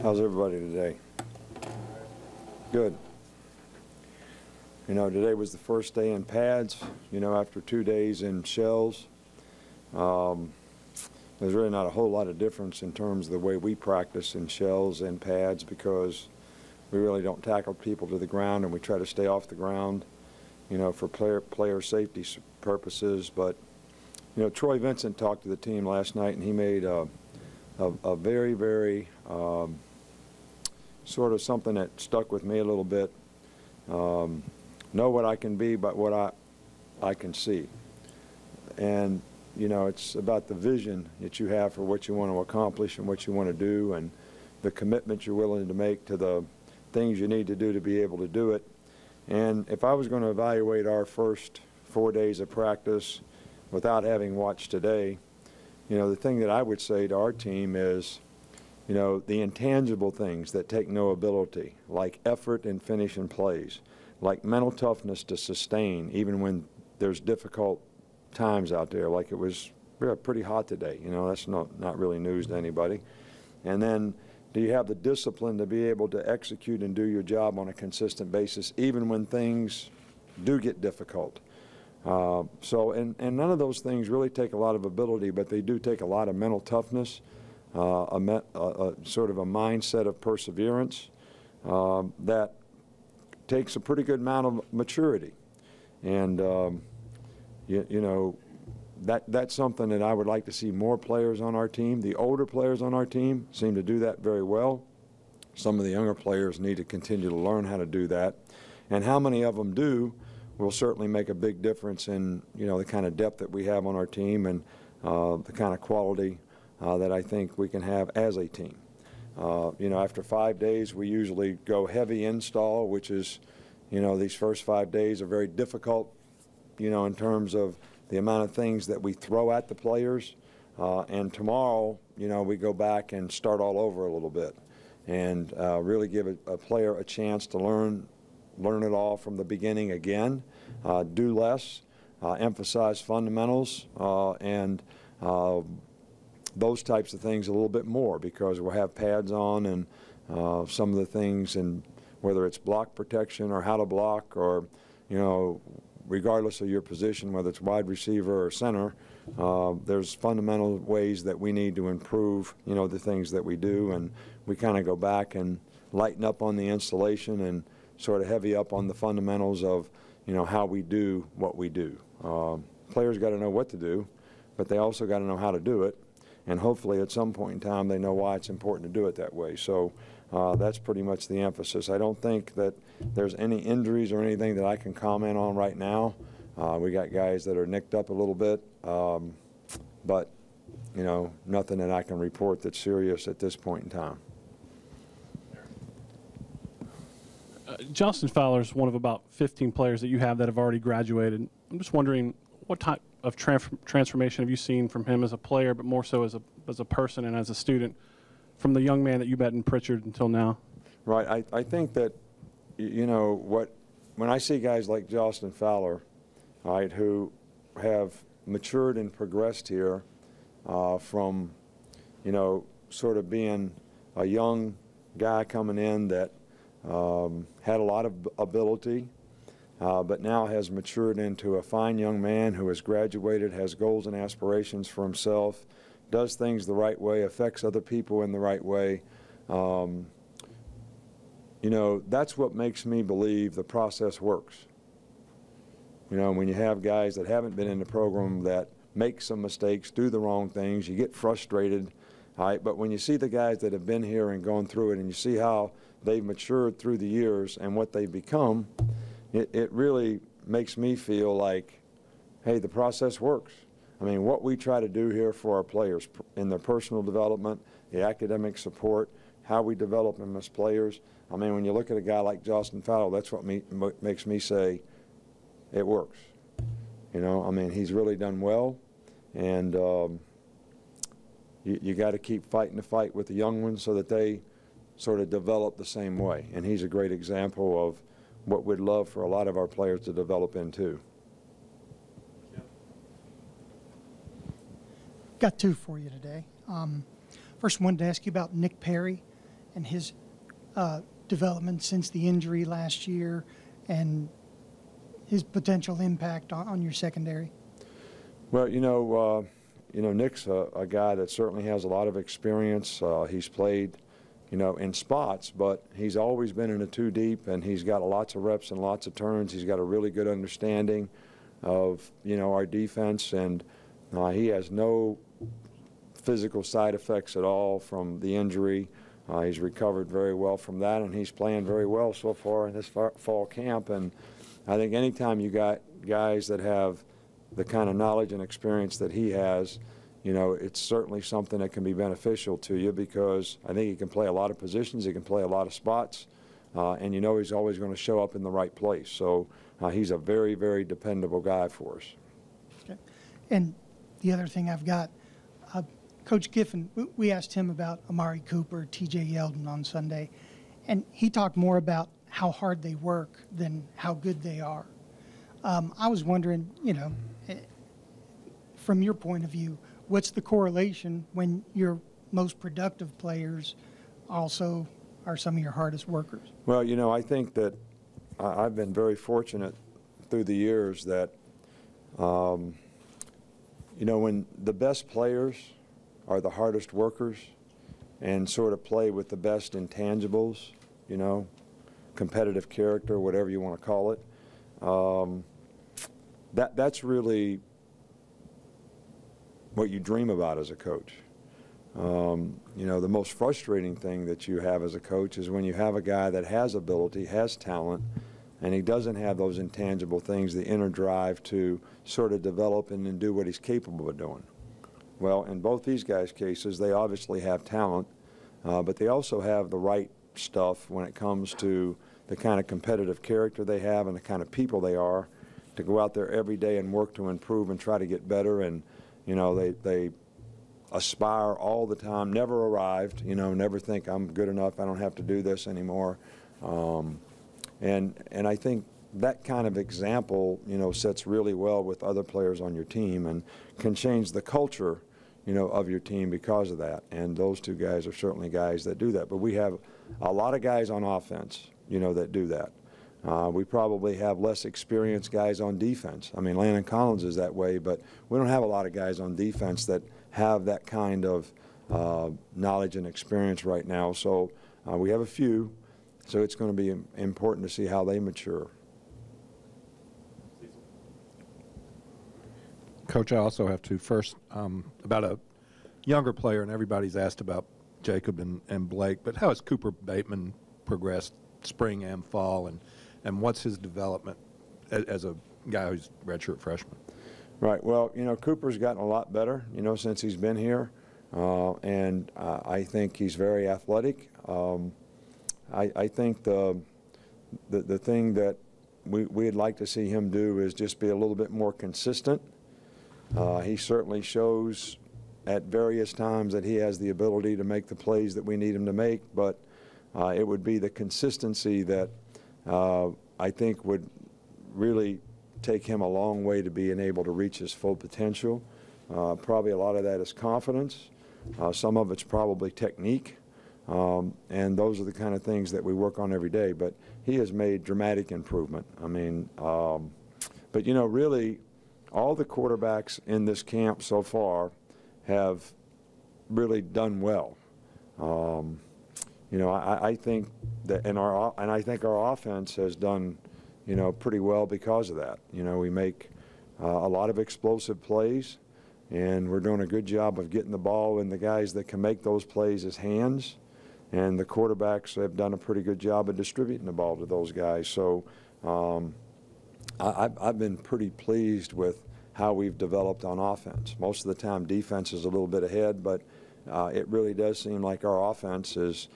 How's everybody today? Good. You know, today was the first day in pads, you know, after 2 days in shells. There's really not a whole lot of difference in terms of the way we practice in shells and pads because we really don't tackle people to the ground and we try to stay off the ground, you know, for player safety purposes. But, you know, Troy Vincent talked to the team last night and he made a very, very sort of something that stuck with me a little bit. Know what I can be, but what I can see. And, you know, it's about the vision that you have for what you want to accomplish and what you want to do and the commitment you're willing to make to the things you need to do to be able to do it. And if I was going to evaluate our first 4 days of practice without having watched today, you know, the thing that I would say to our team is, you know, the intangible things that take no ability, like effort in finishing plays, like mental toughness to sustain even when there's difficult times out there, like it was pretty hot today. You know, that's not really news to anybody. And then do you have the discipline to be able to execute and do your job on a consistent basis even when things do get difficult? And none of those things really take a lot of ability, but they do take a lot of mental toughness, sort of a mindset of perseverance that takes a pretty good amount of maturity. And, you know, that's something that I would like to see more players on our team. The older players on our team seem to do that very well. Some of the younger players need to continue to learn how to do that. And how many of them do will certainly make a big difference in, you know, the kind of depth that we have on our team and the kind of quality that I think we can have as a team. You know, after 5 days, we usually go heavy install, which is, you know, these first 5 days are very difficult, you know, in terms of the amount of things that we throw at the players. And tomorrow, you know, we go back and start all over a little bit and really give a player a chance to learn it all from the beginning again, do less, emphasize fundamentals, and those types of things a little bit more because we'll have pads on and some of the things, and whether it's block protection or how to block or, you know, regardless of your position, whether it's wide receiver or center, there's fundamental ways that we need to improve, you know, the things that we do. And we kind of go back and lighten up on the installation and sort of heavy up on the fundamentals of, you know, how we do what we do. Players got to know what to do, but they also got to know how to do it. And hopefully at some point in time they know why it's important to do it that way. So that's pretty much the emphasis. I don't think that there's any injuries or anything that I can comment on right now. We got guys that are nicked up a little bit, but, you know, nothing that I can report that's serious at this point in time. Justin Fowler is one of about 15 players that you have that have already graduated. I'm just wondering what type of transformation have you seen from him as a player, but more so as a person and as a student, from the young man that you met in Pritchard until now? Right. I think that, you know, when I see guys like Justin Fowler, right, who have matured and progressed here from, you know, sort of being a young guy coming in that had a lot of ability, but now has matured into a fine young man who has graduated, has goals and aspirations for himself, does things the right way, affects other people in the right way. You know, that's what makes me believe the process works. You know, when you have guys that haven't been in the program that make some mistakes, do the wrong things, you get frustrated, all right? But when you see the guys that have been here and gone through it and you see how they've matured through the years and what they've become, it really makes me feel like, hey, the process works. I mean, what we try to do here for our players in their personal development, the academic support, how we develop them as players. I mean, when you look at a guy like Justin Fowler, that's what makes me say it works. You know, I mean, he's really done well, and you got to keep fighting the fight with the young ones so that they sort of develop the same way. And he's a great example of what we'd love for a lot of our players to develop into. Got two for you today. First, I wanted to ask you about Nick Perry and his development since the injury last year and his potential impact on your secondary? Well, Nick's a guy that certainly has a lot of experience. He's played, in spots, but he's always been in a two deep, and he's got lots of reps and lots of turns. He's got a really good understanding of, our defense, and he has no physical side effects at all from the injury. He's recovered very well from that, and he's playing very well so far in this fall camp. And I think anytime you got guys that have the kind of knowledge and experience that he has, it's certainly something that can be beneficial to you, because I think he can play a lot of positions, he can play a lot of spots, and he's always going to show up in the right place. So he's a very, very dependable guy for us. Okay. And the other thing I've got, Coach Kiffin, we asked him about Amari Cooper, TJ Yeldon on Sunday, and he talked more about how hard they work than how good they are. I was wondering, from your point of view, what's the correlation when your most productive players also are some of your hardest workers? Well, I think that I've been very fortunate through the years that, when the best players are the hardest workers and sort of play with the best intangibles, competitive character, whatever you want to call it, that's really what you dream about as a coach. The most frustrating thing that you have as a coach is when you have a guy that has ability, has talent, and he doesn't have those intangible things, the inner drive to sort of develop and then do what he's capable of doing. Well, in both these guys' cases, they obviously have talent, but they also have the right stuff when it comes to the kind of competitive character they have and the kind of people they are, to go out there every day and work to improve and try to get better. And they aspire all the time, never arrived, never think I'm good enough, I don't have to do this anymore. And I think that kind of example, sets really well with other players on your team and can change the culture, of your team because of that. And those two guys are certainly guys that do that. But we have a lot of guys on offense, that do that. We probably have less experienced guys on defense. I mean, Landon Collins is that way, but we don't have a lot of guys on defense that have that kind of knowledge and experience right now. So we have a few, so it's going to be important to see how they mature. Coach, I also have to first about a younger player, and everybody's asked about Jacob and Blake, but how has Cooper Bateman progressed spring and fall, and what's his development as a guy who's redshirt freshman? Right. Well, Cooper's gotten a lot better, since he's been here, and I think he's very athletic. I think the thing that we'd like to see him do is just be a little bit more consistent. He certainly shows at various times that he has the ability to make the plays that we need him to make, but it would be the consistency that I think would really take him a long way to being able to reach his full potential. Probably a lot of that is confidence. Some of it's probably technique, and those are the kind of things that we work on every day. But he has made dramatic improvement. I mean, but really, all the quarterbacks in this camp so far have really done well. I think that I think our offense has done, pretty well because of that. We make a lot of explosive plays, and we're doing a good job of getting the ball in the guys that can make those plays' hands, and the quarterbacks have done a pretty good job of distributing the ball to those guys. So I've been pretty pleased with how we've developed on offense. Most of the time defense is a little bit ahead, but it really does seem like our offense is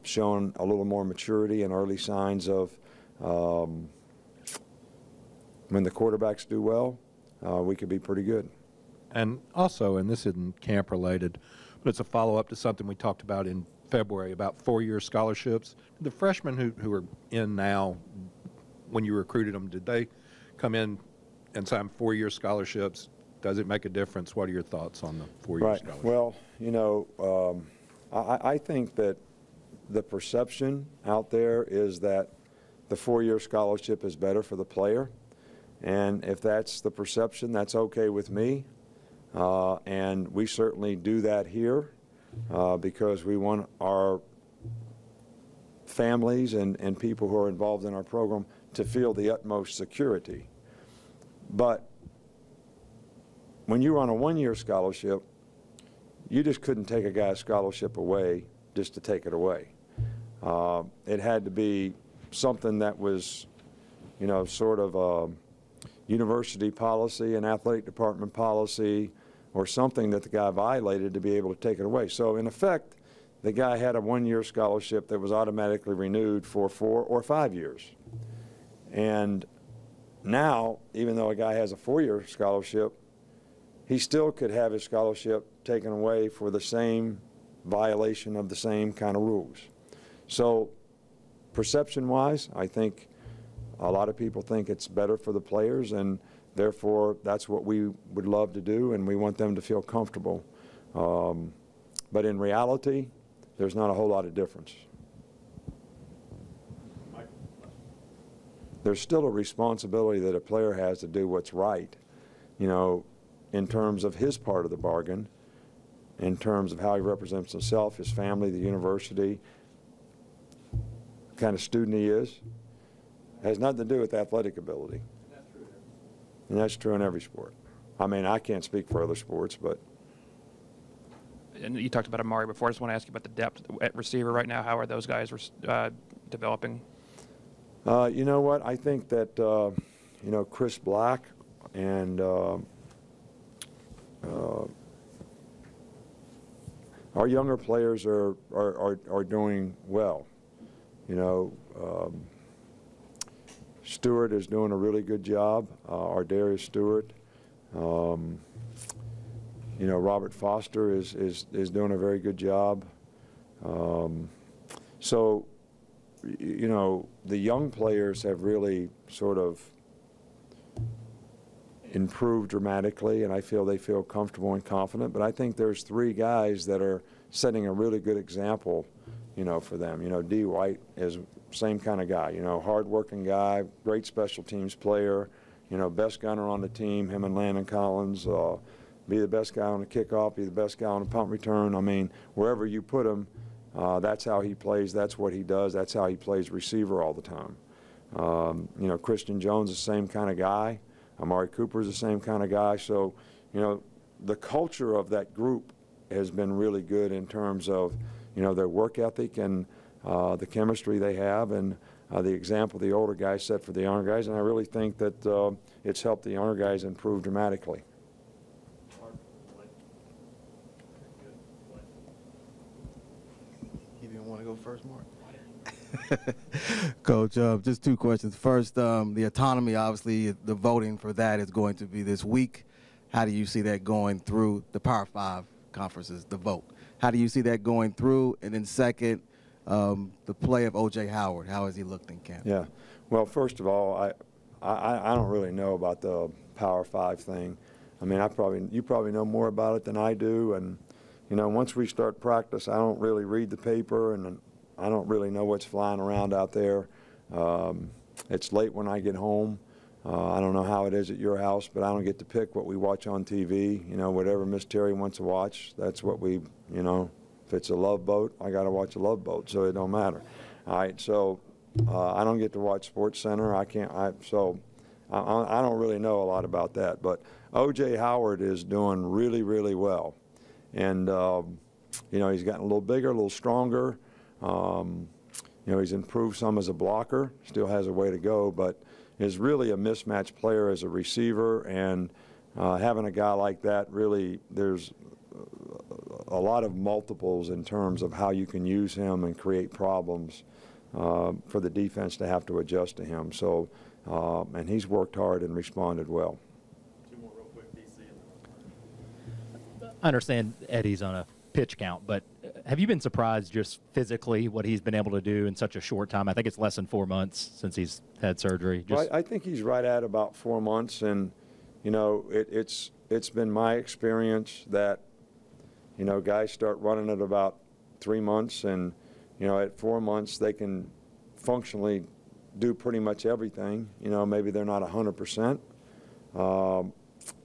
showing a little more maturity and early signs of when the quarterbacks do well, we could be pretty good. And also, and this isn't camp related, but it's a follow-up to something we talked about in February about four-year scholarships. The freshmen who are in now, when you recruited them, did they come in and sign four-year scholarships? Does it make a difference? What are your thoughts on the four-year scholarships? Well, I think that the perception out there is that the four-year scholarship is better for the player. And if that's the perception, that's okay with me. And we certainly do that here because we want our families and people who are involved in our program to feel the utmost security. But when you were on a one-year scholarship, you just couldn't take a guy's scholarship away just to take it away. It had to be something that was, you know, sort of university policy, an athletic department policy, or something that the guy violated to be able to take it away. So in effect, the guy had a one-year scholarship that was automatically renewed for 4 or 5 years. And now, even though a guy has a 4-year scholarship, he still could have his scholarship taken away for the same violation of the same kind of rules. So perception-wise, I think a lot of people think it's better for the players, and therefore that's what we would love to do, and we want them to feel comfortable. But in reality, there's not a whole lot of difference. There's still a responsibility that a player has to do what's right, you know, in terms of his part of the bargain, in terms of how he represents himself, his family, the university, the kind of student he is. It has nothing to do with athletic ability. And that's true in every sport. I mean, I can't speak for other sports, but. And you talked about Amari before. I just want to ask you about the depth at receiver right now. How are those guys developing? You know what? I think that, you know, Chris Black and our younger players are doing well. You know, Stewart is doing a really good job, our Darius Stewart. You know, Robert Foster is doing a very good job. So, you know, the young players have really sort of improved dramatically, and I feel they feel comfortable and confident. But I think there's 3 guys that are setting a really good example, you know, for them. You know, D. White is same kind of guy, you know, hard-working guy, great special teams player, you know, best gunner on the team, him and Landon Collins, be the best guy on the kickoff, be the best guy on the punt return. I mean, wherever you put him, that's how he plays, that's what he does, that's how he plays receiver all the time. You know, Christian Jones is the same kind of guy. Amari Cooper is the same kind of guy. So, you know, the culture of that group has been really good in terms of, you know, their work ethic and the chemistry they have, and the example the older guys set for the younger guys. And I really think that it's helped the younger guys improve dramatically. You didn't want to go first, Mark? Coach, just 2 questions. First, the autonomy, obviously, the voting for that is going to be this week. How do you see that going through the Power 5 conferences, the vote? How do you see that going through? And then second, the play of O.J. Howard, how has he looked in camp? Yeah. Well, first of all, I don't really know about the Power 5 thing. I mean, you probably know more about it than I do. And, you know, once we start practice, I don't really read the paper, and I don't really know what's flying around out there. It's late when I get home. I don't know how it is at your house, but I don't get to pick what we watch on TV. You know, whatever Miss Terry wants to watch, that's what we, you know, if it's a Love Boat, I got to watch a Love Boat, so it don't matter. All right, so I don't get to watch Sports Center. I don't really know a lot about that. But O.J. Howard is doing really, really well. And, you know, he's gotten a little bigger, a little stronger. You know, he's improved some as a blocker, still has a way to go, but is really a mismatched player as a receiver. And having a guy like that, really, there's a lot of multiples in terms of how you can use him and create problems for the defense to have to adjust to him. So, and he's worked hard and responded well. 2 more real quick, DC. I understand Eddie's on a pitch count, but have you been surprised just physically what he's been able to do in such a short time? I think it's less than 4 months since he's had surgery. Well, I think he's right at about 4 months, and you know, it's been my experience that, you know, guys start running at about 3 months, and you know, at 4 months they can functionally do pretty much everything. You know, maybe they're not 100%.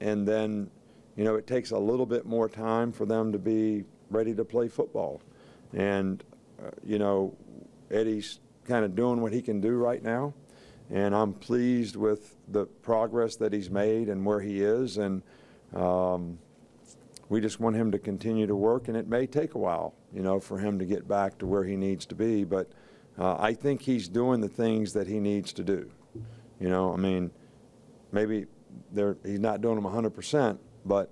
And then, you know, it takes a little bit more time for them to be ready to play football. And, you know, Eddie's kind of doing what he can do right now. And I'm pleased with the progress that he's made and where he is. And we just want him to continue to work. And it may take a while, you know, for him to get back to where he needs to be. But I think he's doing the things that he needs to do. You know, I mean, maybe he's not doing them 100%, but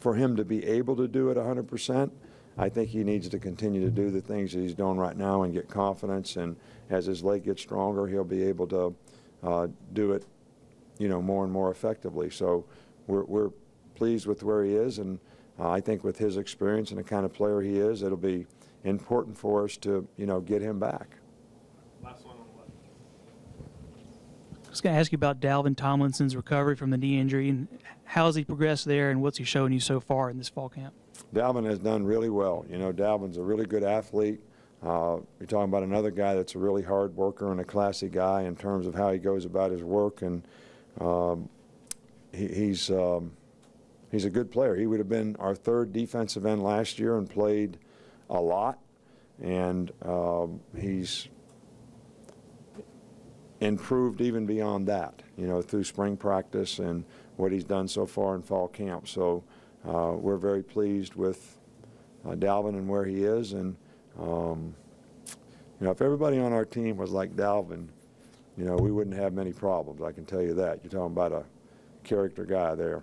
for him to be able to do it 100%, I think he needs to continue to do the things that he's doing right now and get confidence. And as his leg gets stronger, he'll be able to do it, you know, more and more effectively. So we're pleased with where he is, and I think with his experience and the kind of player he is, it'll be important for us to, you know, get him back. Last one on the left. I was going to ask you about Dalvin Tomlinson's recovery from the knee injury, and how has he progressed there, and what's he showing you so far in this fall camp? Dalvin has done really well. You know, Dalvin's a really good athlete. You're talking about another guy that's a really hard worker and a classy guy in terms of how he goes about his work, and he's a good player. He would have been our third defensive end last year and played a lot, and he's improved even beyond that, you know, through spring practice and what he's done so far in fall camp. So we're very pleased with Dalvin and where he is. And, you know, if everybody on our team was like Dalvin, you know, we wouldn't have many problems, I can tell you that. You're talking about a character guy there.